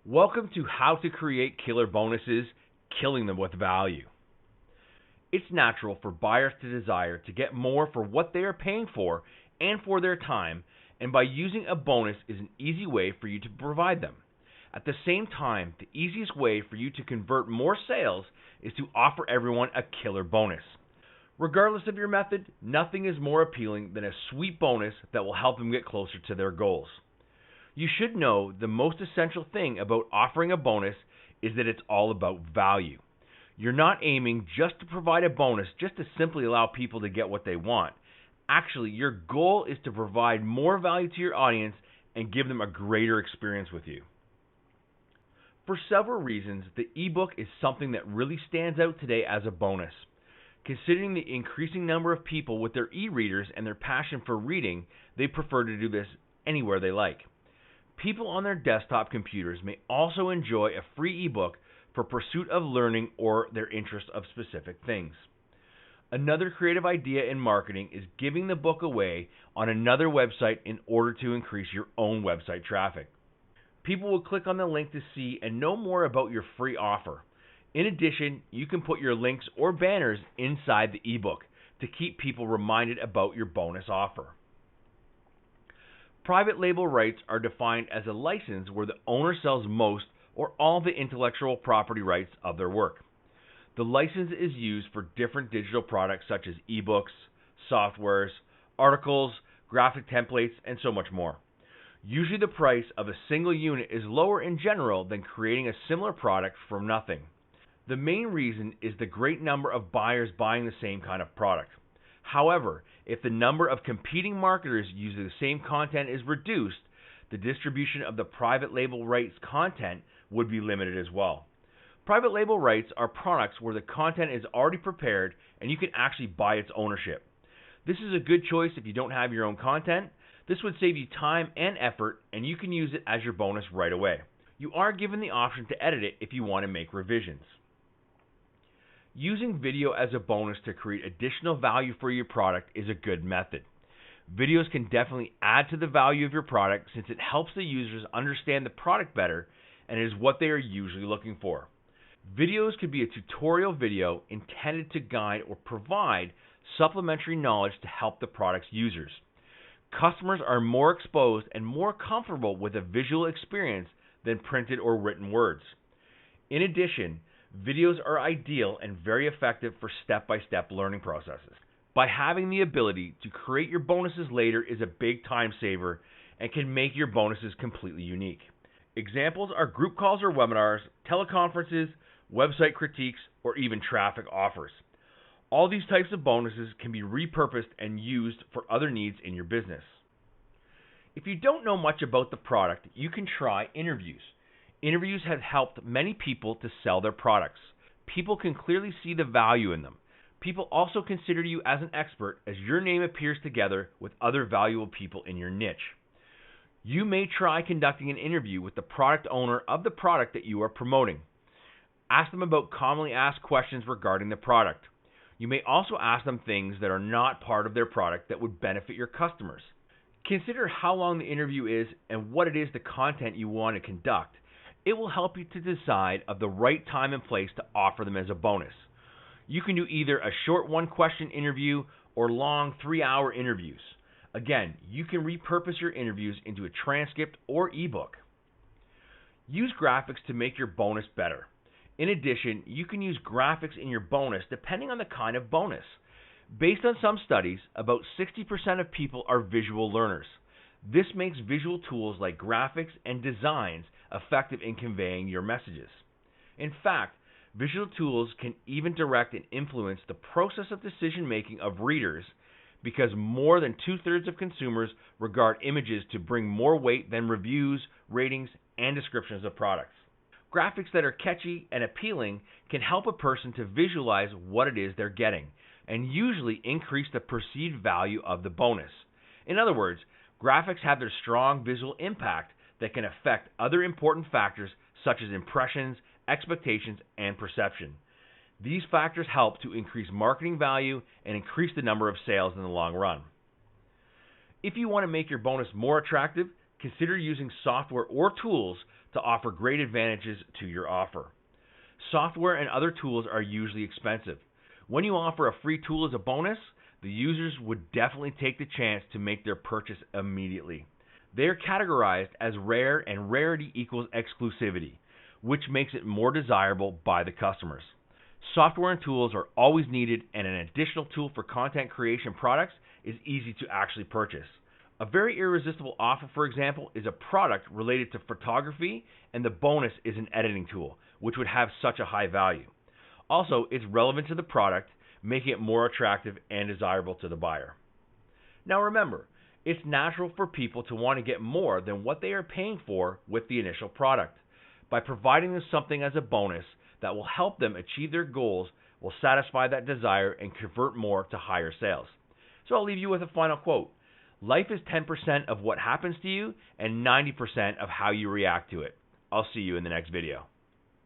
Welcome to How to Create Killer Bonuses, Killing Them with Value. It's natural for buyers to desire to get more for what they are paying for and for their time, and by using a bonus is an easy way for you to provide them. At the same time, the easiest way for you to convert more sales is to offer everyone a killer bonus. Regardless of your method, nothing is more appealing than a sweet bonus that will help them get closer to their goals. You should know the most essential thing about offering a bonus is that it's all about value. You're not aiming just to provide a bonus just to simply allow people to get what they want. Actually, your goal is to provide more value to your audience and give them a greater experience with you. For several reasons, the ebook is something that really stands out today as a bonus. Considering the increasing number of people with their e-readers and their passion for reading, they prefer to do this anywhere they like. People on their desktop computers may also enjoy a free ebook for pursuit of learning or their interest of specific things. Another creative idea in marketing is giving the book away on another website in order to increase your own website traffic. People will click on the link to see and know more about your free offer. In addition, you can put your links or banners inside the ebook to keep people reminded about your bonus offer. Private label rights are defined as a license where the owner sells most or all the intellectual property rights of their work. The license is used for different digital products such as ebooks, softwares, articles, graphic templates, and so much more. Usually the price of a single unit is lower in general than creating a similar product from nothing. The main reason is the great number of buyers buying the same kind of product. However, if the number of competing marketers using the same content is reduced, the distribution of the private label rights content would be limited as well. Private label rights are products where the content is already prepared and you can actually buy its ownership. This is a good choice if you don't have your own content. This would save you time and effort, and you can use it as your bonus right away. You are given the option to edit it if you want to make revisions. Using video as a bonus to create additional value for your product is a good method. Videos can definitely add to the value of your product since it helps the users understand the product better and is what they are usually looking for. Videos could be a tutorial video intended to guide or provide supplementary knowledge to help the product's users. Customers are more exposed and more comfortable with a visual experience than printed or written words. In addition, videos are ideal and very effective for step-by-step learning processes. By having the ability to create your bonuses later is a big time saver and can make your bonuses completely unique. Examples are group calls or webinars, teleconferences, website critiques, or even traffic offers. All these types of bonuses can be repurposed and used for other needs in your business. If you don't know much about the product, you can try interviews. Interviews have helped many people to sell their products. People can clearly see the value in them. People also consider you as an expert as your name appears together with other valuable people in your niche. You may try conducting an interview with the product owner of the product that you are promoting. Ask them about commonly asked questions regarding the product. You may also ask them things that are not part of their product that would benefit your customers. Consider how long the interview is and what it is the content you want to conduct. It will help you to decide of the right time and place to offer them as a bonus. You can do either a short one-question interview or long 3-hour interviews. Again, you can repurpose your interviews into a transcript or ebook. Use graphics to make your bonus better. In addition, you can use graphics in your bonus depending on the kind of bonus. Based on some studies, about 60% of people are visual learners. This makes visual tools like graphics and designs effective in conveying your messages. In fact, visual tools can even direct and influence the process of decision-making of readers because more than 2/3 of consumers regard images to bring more weight than reviews, ratings, and descriptions of products. Graphics that are catchy and appealing can help a person to visualize what it is they're getting and usually increase the perceived value of the bonus. In other words, graphics have their strong visual impact that can affect other important factors such as impressions, expectations, and perception. These factors help to increase marketing value and increase the number of sales in the long run. If you want to make your bonus more attractive, consider using software or tools to offer great advantages to your offer. Software and other tools are usually expensive. When you offer a free tool as a bonus, the users would definitely take the chance to make their purchase immediately. They are categorized as rare, and rarity equals exclusivity, which makes it more desirable by the customers. Software and tools are always needed, and an additional tool for content creation products is easy to actually purchase. A very irresistible offer, for example, is a product related to photography, and the bonus is an editing tool, which would have such a high value. Also, it's relevant to the product, making it more attractive and desirable to the buyer. Now remember, it's natural for people to want to get more than what they are paying for with the initial product. By providing them something as a bonus that will help them achieve their goals, will satisfy that desire and convert more to higher sales. So I'll leave you with a final quote. Life is 10% of what happens to you and 90% of how you react to it. I'll see you in the next video.